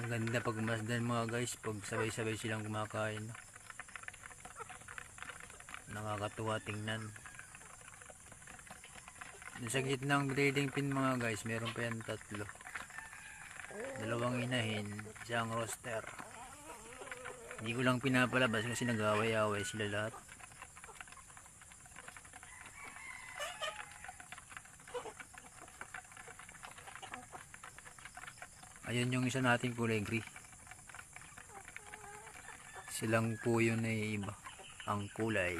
Ang ganda pagmasdan mga guys, pag sabay-sabay silang kumakain. Nakakatuwa tingnan. Sa gitnang breeding pin mga guys, meron pa yan 3. 2 inahin, 1 rooster. Hindi ko lang pinapalabas kasi nag-away-away sila lahat. Ayun yung isa nating kulay gray. Silang po yun ay iba ang kulay.